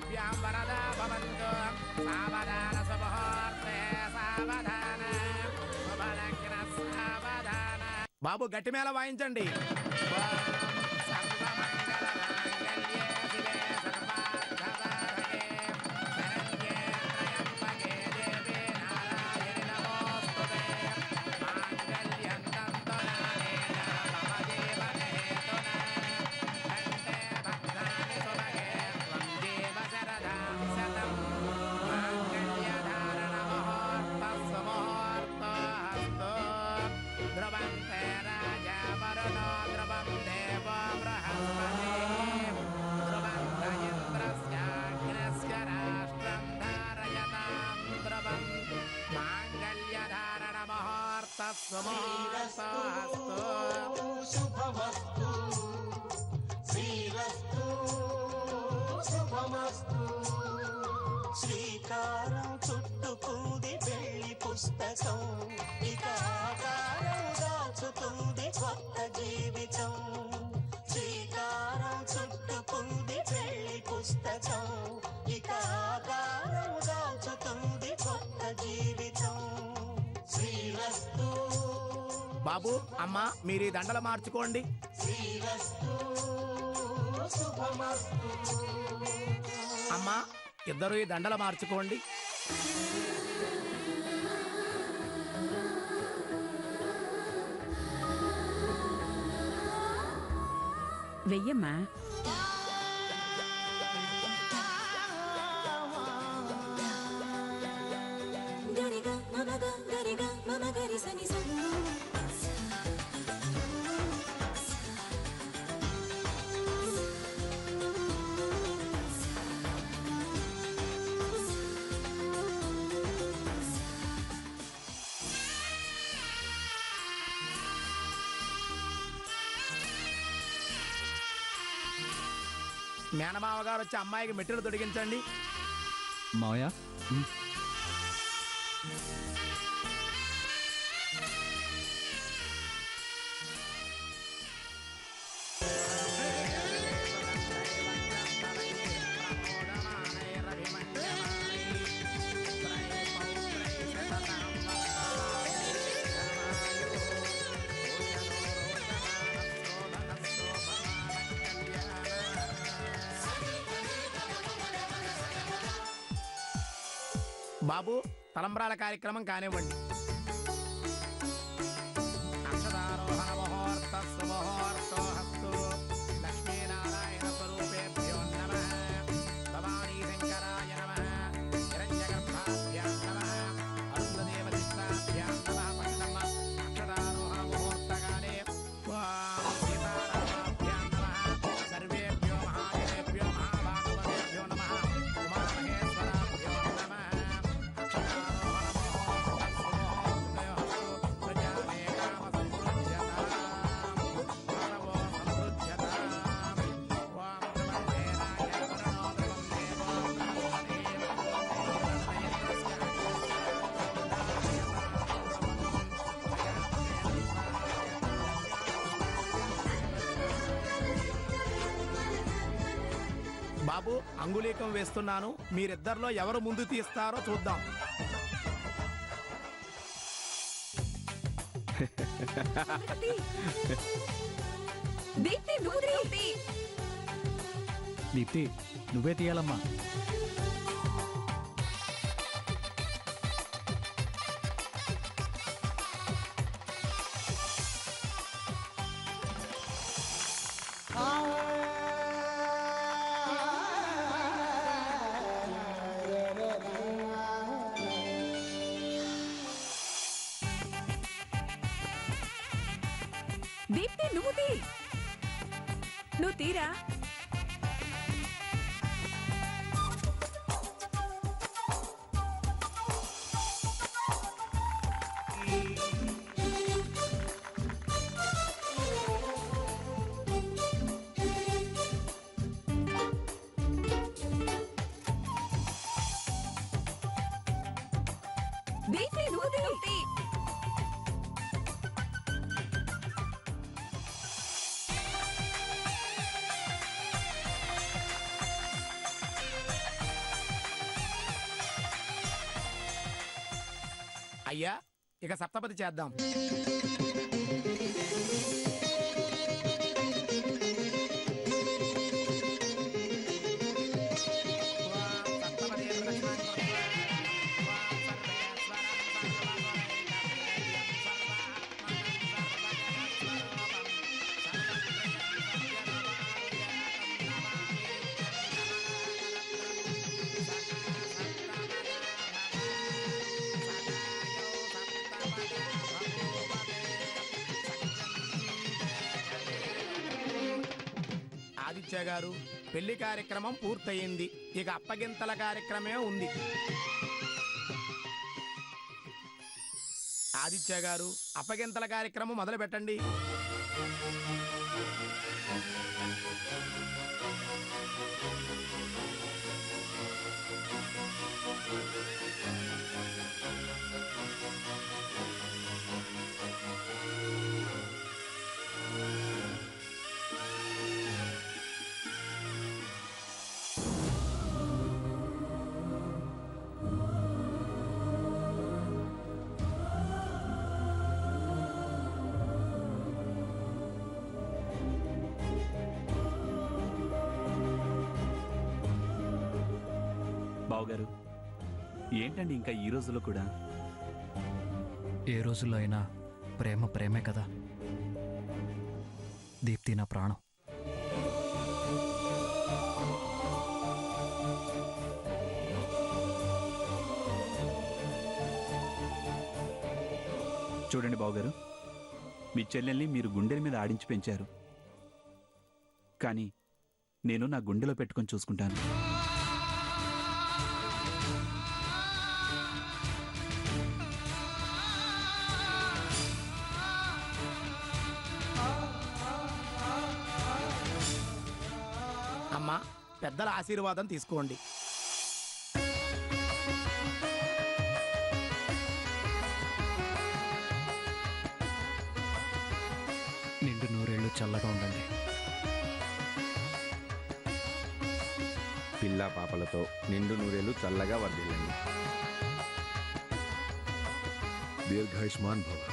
सर्वेभ्यां वरदा भवन्तु सावधान शुभमुहूर्ते सावधान शुभलग्न सावधान బాబు గట్టి మేళ వాయించండి శుభమస్తు శ్రీరస్తు శుభమస్తు శ్రీకారం చుట్టుకుంది పెళ్లి పుస్తకం ఇక ఆకారం దాచుతుంది కొత్త జీవితం శ్రీకారం చుట్టుకుంది పెళ్లి పుస్తకం ఇక ఆకారం దాచుతుంది కొత్త జీవితం శ్రీరస్తు బాబు అమ్మా మీరు ఈ దండలు మార్చుకోండి అమ్మా ఇద్దరు ఈ దండలు మార్చుకోండి వెయ్యమ్మా గరిగా మమగా గరిగా మమ గరి సని మేనమావ గారు వచ్చి అమ్మాయికి మెట్టులు తొడిగించండి మావయ్య బాబు తలంబ్రాల కార్యక్రమం కానివ్వండి అక్షరారోహణ ముహూర్త సుముహూర్తో హస్తు లక్ష్మీనారాయణ స్వరూపేభ్యో నమః భవానీ శంకరాయ నమః హిరణ్యగర్భాభ్యాం నమః అరుంధదేవతిష్టాభ్యాం నమః పట్టమ్మ అక్షరారోహణ ముహూర్తకాలే సీతారామాభ్యాం నమః సర్వేభ్యో మహాదేవేభ్యో మహాభాగవతేభ్యో నమః ఉమామహేశ్వరాభ్యో నమః బాబు అంగుళీకం వేస్తున్నాను మీరిద్దరిలో ఎవరు ముందు తీస్తారో చూద్దాం దీప్తి నువ్వే తీయాలమ్మా దీప్తి నువ్వు తీరా దీప్తి నువ్వు తీ అయ్యా ఇక సప్తపది చేద్దాం. ఆదిత్య గారు, పెళ్లి కార్యక్రమం పూర్తయింది. ఇక అప్పగింతల కార్యక్రమే ఉంది. ఆదిత్య గారు, అప్పగింతల కార్యక్రమం మొదలు పెట్టండి. బావగారు, ఏంటండి ఇంకా ఈ రోజుల్లో కూడా? ఏ రోజుల్లో అయినా ప్రేమ ప్రేమే కదా. దీప్తి నా ప్రాణం. చూడండి బావగారు, మీ చెల్లెల్ని మీరు గుండెల మీద ఆడించి పెంచారు. కానీ నేను నా గుండెలో పెట్టుకొని చూసుకుంటాను. అమ్మా, పెద్దల ఆశీర్వాదం తీసుకోండి. నిండు నూరేళ్లు చల్లగా ఉండండి. పిల్ల పాపలతో నిండు నూరేళ్లు చల్లగా వర్ధిల్లండి. దీర్ఘాయుష్మాన్ భవ.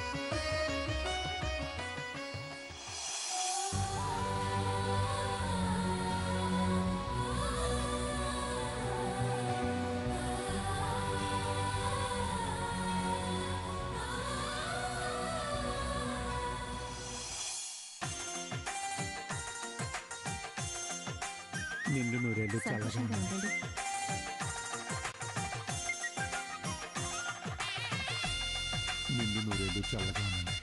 నిండు నూరేళ్లు చల్లగా ఉండండి. నిండు నూరేళ్లు చల్లగా ఉండండి.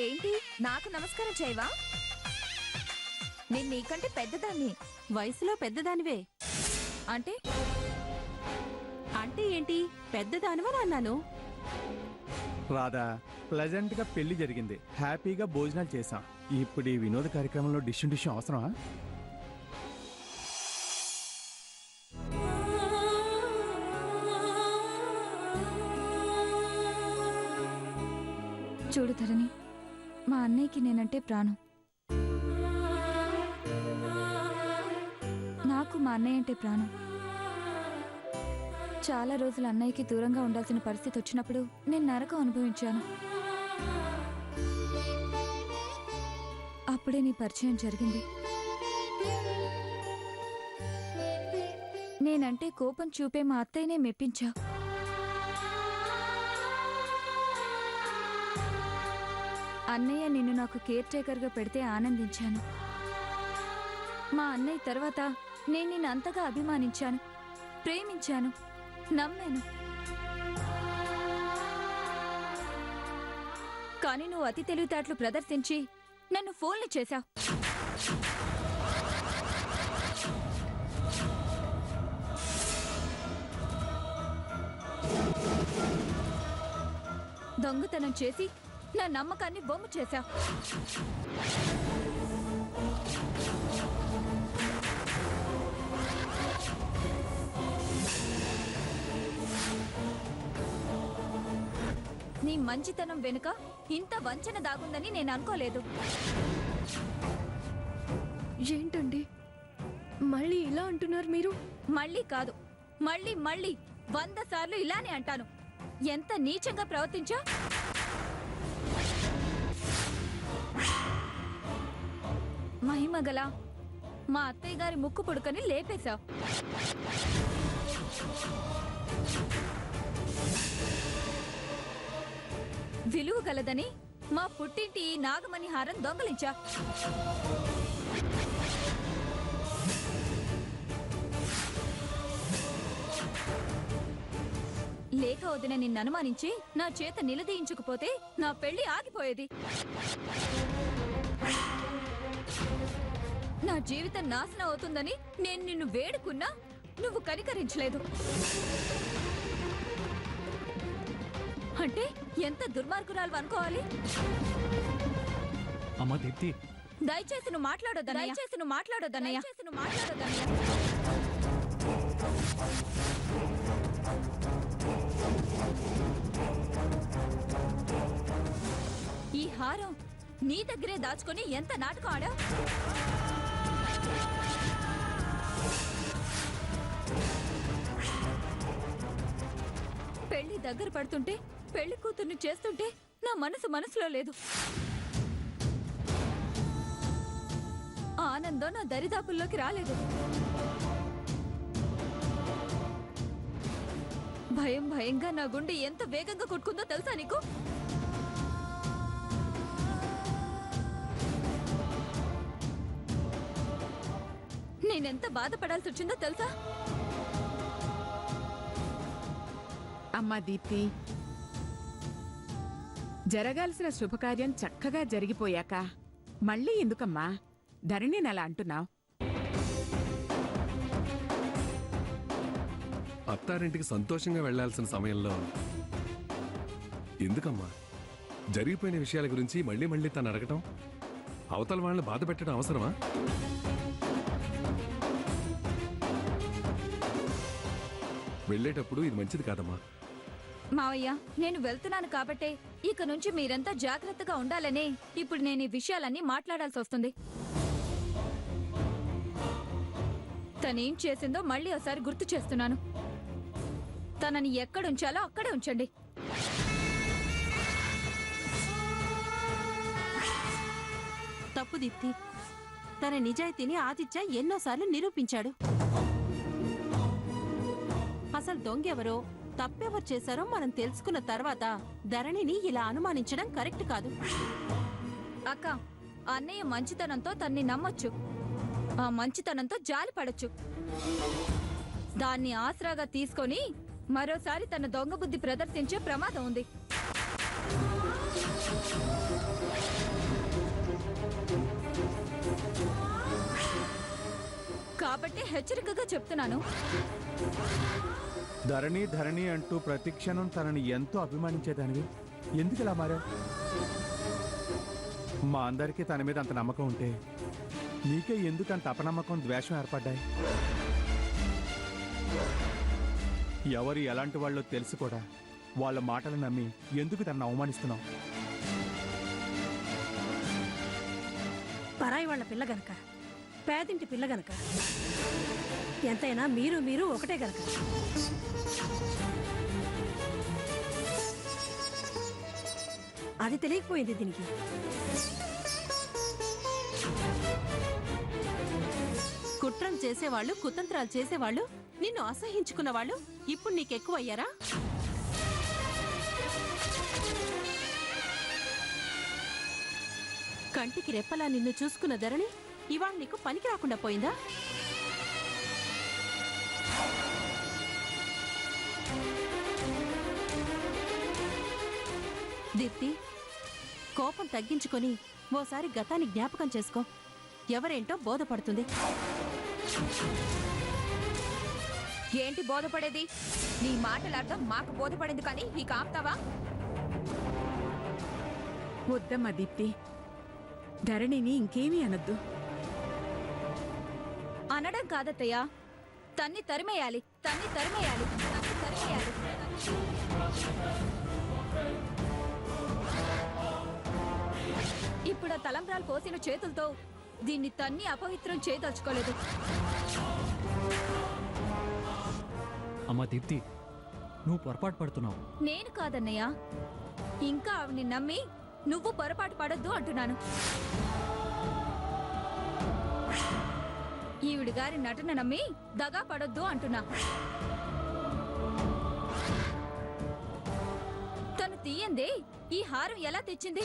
ఏంటి నాకు నమస్కారం చేయవా? నేను నీకంటే పెద్దదాన్ని. వయసులో పెద్దదానివే. అంటే అంటే ఏంటి? పెద్దదానివని అన్నాను. రాధా, ప్లెజెంట్ గా పెళ్లి జరిగింది, హ్యాపీగా భోజనాలు చేశాం. ఇప్పుడు ఈ వినోద కార్యక్రమంలో డిష్యూ అవసరమా? చూడు ధరణి, మా అన్నయ్యకి నేనంటే ప్రాణం. నాకు మా అన్నయ్య అంటే ప్రాణం. చాలా రోజులు అన్నయ్యకి దూరంగా ఉండాల్సిన పరిస్థితి వచ్చినప్పుడు నేను నరకం అనుభవించాను. అప్పుడే నీ పరిచయం జరిగింది. నేనంటే కోపం చూపే మా అత్తయ్యనే మెప్పించా. అన్నయ్య నిన్ను నాకు కేర్ టేకర్గా పెడితే ఆనందించాను. మా అన్నయ్య తర్వాత నేను నిన్ను అంతగా అభిమానించాను, ప్రేమించాను, నమ్మాను. కానీ నువ్వు అతి తెలివితేటలు ప్రదర్శించి నన్ను ఫోన్లు చేశావు. దొంగతనం చేసి నా నమ్మకాన్ని బొమ్మ చేశావు. నీ మంచితనం వెనుక ఇంత వంచన దాగుందని నేను అనుకోలేదు. ఏంటండి మళ్ళీ ఇలా అంటున్నారు మీరు? మళ్ళీ కాదు, మళ్ళీ మళ్ళీ 100 సార్లు ఇలానే అంటాను. ఎంత నీచంగా ప్రవర్తించా. మహిమగల మా అత్తయ్య గారి ముక్కు పుడుకని లేపేశావు. విలువ గలదని మా పుట్టింటి నాగమణి హారం దొంగలించా. లేక వదిన నిన్ను అనుమానించి నా చేత నిలదీయించకపోతే నా పెళ్లి ఆగిపోయేది. నా జీవితం నాశనం అవుతుందని నేను నిన్ను వేడుకున్నా నువ్వు కనికరించలేదు. అంటే ఎంత దుర్మార్గురాలు అనుకోవాలి. అమ్మా దీప్తి, దయచేసి నువ్వు మాట్లాడొద్దన్నయ్య. ఈ హారం నీ దగ్గరే దాచుకొని ఎంత నాటకం ఆడా. పెళ్లి దగ్గర పడుతుంటే పెళ్లి కూతుర్ని చేస్తుంటే నా మనసులో లేదు. ఆనందం నా దరిదాపుల్లోకి రాలేదు. భయంగా నా గుండె ఎంత వేగంగా కొట్టుకుందో తెలుసా నీకు? నేనెంత బాధపడాల్సి వచ్చిందో తెలుసా? అమ్మా దీప్తి, జరగాల్సిన శుభకార్యం చక్కగా జరిగిపోయాక మళ్ళీ ఎందుకమ్మా ధరణిని అలా అంటున్నావు? అత్తారింటికి సంతోషంగా వెళ్లాల్సిన సమయంలో ఎందుకమ్మా జరిగిపోయిన విషయాల గురించి మళ్ళీ మళ్ళీ తను అడగటం, అవతల వాళ్ళని బాధ పెట్టడం అవసరమా? వెళ్ళేటప్పుడు ఇది మంచిది కాదమ్మా. మావయ్య, నేను వెళ్తున్నాను కాబట్టే ఇక నుంచి మీరంతా జాగ్రత్తగా ఉండాలనే ఇప్పుడు నేను ఈ విషయాలన్నీ మాట్లాడాల్సి వస్తుంది. తనేం చేసిందో మళ్ళీ ఒకసారి గుర్తు చేస్తున్నాను. తనని ఎక్కడుంచాలో అక్కడే ఉంచండి. తప్పు దీప్తి. తన నిజాయితీని ఆదిత్య ఎన్నోసార్లు నిరూపించాడు. అసలు దొంగెవరో తప్పెవరు చేశారో మనం తెలుసుకున్న తర్వాత ధరణిని ఇలా అనుమానించడం కరెక్ట్ కాదు. అక్క, అన్నయ్య మంచితనంతో తన్ని నమ్మొచ్చు, ఆ మంచితనంతో జాలి పడొచ్చు. దాన్ని ఆసరాగా తీసుకొని మరోసారి తన దొంగ బుద్ధి ప్రదర్శించే ప్రమాదం ఉంది. కాబట్టి హెచ్చరికగా చెప్తున్నాను. ధరణి అంటూ ప్రతి క్షణం తనని ఎంతో అభిమానించేదానివి ఎందుకు ఇలా మారా? మా అందరికీ తన మీద అంత నమ్మకం ఉంటే నీకే ఎందుకు అంత అపనమ్మకం, ద్వేషం ఏర్పడ్డాయి? ఎవరు ఎలాంటి వాళ్ళో తెలిసి కూడా వాళ్ళ మాటలు నమ్మి ఎందుకు తనను అవమానిస్తున్నావు? పరాయి వాళ్ళ పిల్ల గనక, పేదింటి పిల్ల గనక, ఎంతైనా మీరు ఒకటే గనక. అది తెలియకపోయింది దీనికి. కుట్రం చేసేవాళ్ళు, కుతంత్రాలు చేసేవాళ్ళు, నిన్ను అసహించుకున్న వాళ్ళు ఇప్పుడు నీకెక్కువ అయ్యారా? కంటికి రెప్పలా నిన్ను చూసుకున్న ధరణి ఇవాళ నీకు పనికి రాకుండా పోయిందా? దీప్తి, కోపం తగ్గించుకొని ఓసారి గతాన్ని జ్ఞాపకం చేసుకో. ఎవరేంటో బోధపడుతుంది. ఏంటి బోధపడేది? నీ మాటల అర్థం మాకు బోధపడింది, కానీ ఇక ఆపుతావా? వద్దమ్మా దీప్తి, ధరణిని ఇంకేమీ అనొద్దు. అనడం కాదత్తయ్యా, తన్ని తరిమేయాలి. ఇప్పుడు ఆ తలంబ్రాలు పోసిన చేతులతో దీన్ని తన్ని అపవిత్రం చేయదలుచుకోలేదు. అమ్మా దీప్తి, నువ్వు పొరపాటు పడుతున్నావు. నేను కాదన్నయ్య, ఇంకా ఆవిడ్ని నమ్మి నువ్వు పొరపాటు పడొద్దు అంటున్నాను. ఈవిడ గారి నటన నమ్మి దగా పడొద్దు అంటున్నా. తను తీయందే ఈ హారం ఎలా తెచ్చింది?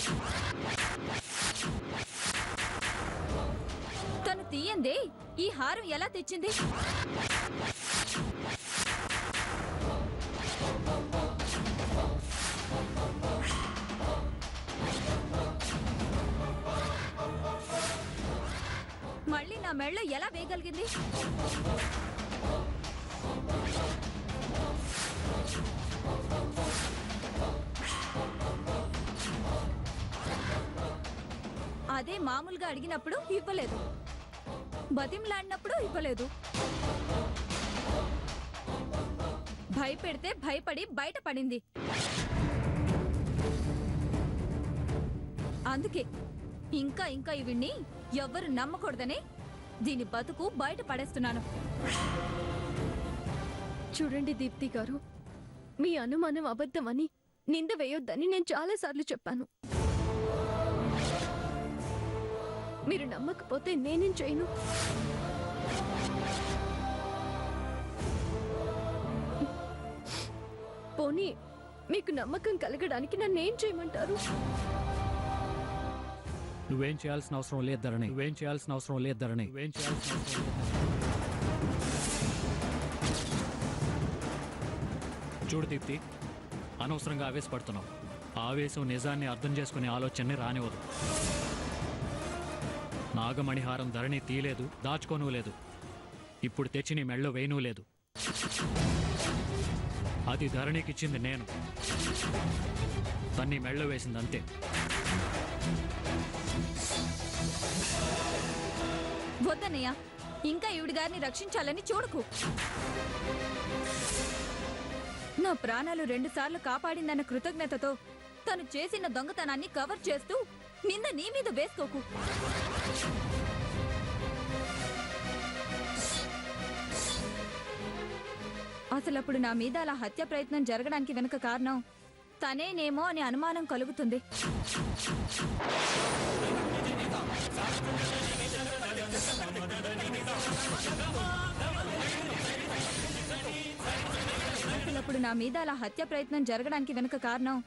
తను తీయందే ఈ హారం ఎలా తెచ్చింది? మళ్ళీ నా మెళ్ళ ఎలా వేయగలిగింది? అదే మామూలుగా అడిగినప్పుడు ఇవ్వలేదు, బతిమలాడినప్పుడు ఇవ్వలేదు. భయపెడితే భయపడి బయటపడింది. అందుకే ఇంకా ఇంకా ఇవిడ్ని ఎవ్వరు నమ్మకూడదని దీని బతుకు బయట పడేస్తున్నాను. చూడండి దీప్తి గారు, మీ అనుమానం అబద్ధమని నింద వేయొద్దని నేను చాలాసార్లు చెప్పాను. మీరు నమ్మకపోతే నేనేం చేయను? పోనీ మీకు నమ్మకం కలగడానికి నన్నేం చేయమంటారు? నువ్వేం చేయాల్సిన అవసరం లేదు ధరణి. నువ్వేం చేయాల్సిన అవసరం లేదు ధరణి. నువ్వేం చేయాల్సిన అవసరం లేదు ధరణి. చూడు దీప్తి, అనవసరంగా ఆవేశపడుతున్నావు. ఆవేశం నిజాన్ని అర్థం చేసుకునే ఆలోచనని రానివ్వదు. నాగమణిహారం ధరణి తీయలేదు, దాచుకోనూ లేదు. ఇప్పుడు తెచ్చి నీ మెళ్ళో వేయనూ లేదు. అది ధరణికిచ్చింది నేను. తన్ని మెళ్ళో వేసింది అంతే. వద్దన్నయ్య, ఇంకా ఈవిడ గారిని రక్షించాలని చూడకు. నా ప్రాణాలు 2 సార్లు కాపాడిందన్న కృతజ్ఞతతో తను చేసిన దొంగతనాన్ని కవర్ చేస్తూ నింద నీ మీద వేసుకోకు. అసలప్పుడు నా మీద అలా హత్య ప్రయత్నం జరగడానికి వెనుక కారణం తనేనేమో అని అనుమానం కలుగుతుంది. అసలప్పుడు నా మీద అలా హత్య ప్రయత్నం జరగడానికి వెనుక కారణం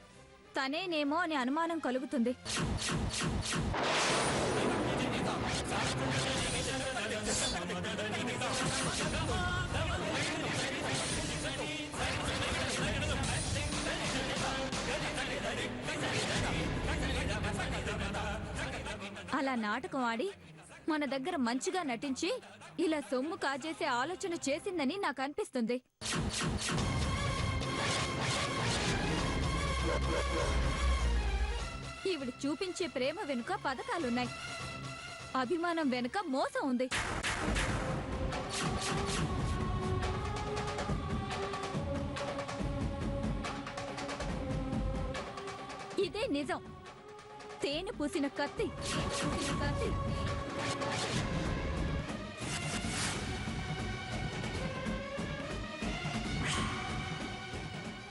తనేనేమో అని అనుమానం కలుగుతుంది. అలా నాటకం ఆడి మన దగ్గర మంచిగా నటించి ఇలా సొమ్ము కాజేసే ఆలోచన చేసిందని నాకు అనిపిస్తుంది. ఈవిడ చూపించే ప్రేమ వెనుక పథకాలున్నాయి, అభిమానం వెనుక మోసం ఉంది. ఇదే నిజం. తేనె పూసిన కత్తి.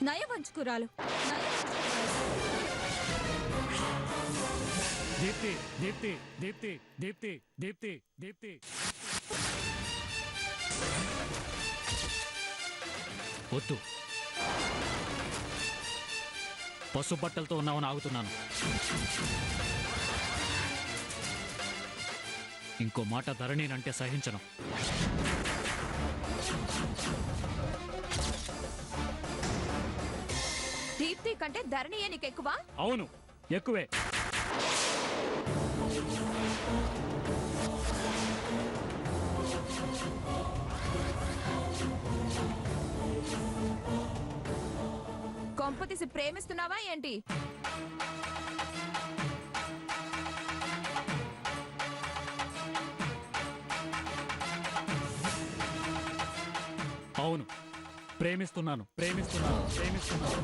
నయవంచుకురాలు. దీప్తి, దీప్తి, దీప్తి, దీప్తి, దీప్తి, దీప్తి. వద్దు, పసు బట్టలతో ఉన్నావని ఆగుతున్నాను. ఇంకో మాట ధరణినంటే సహించను. దీప్తి కంటే ధరణియే నీకు ఎక్కువ? అవును, ఎక్కువే. కొంపతీసి ప్రేమిస్తున్నావా ఏంటి? అవును, ప్రేమిస్తున్నాను, ప్రేమిస్తున్నాను, ప్రేమిస్తున్నాను.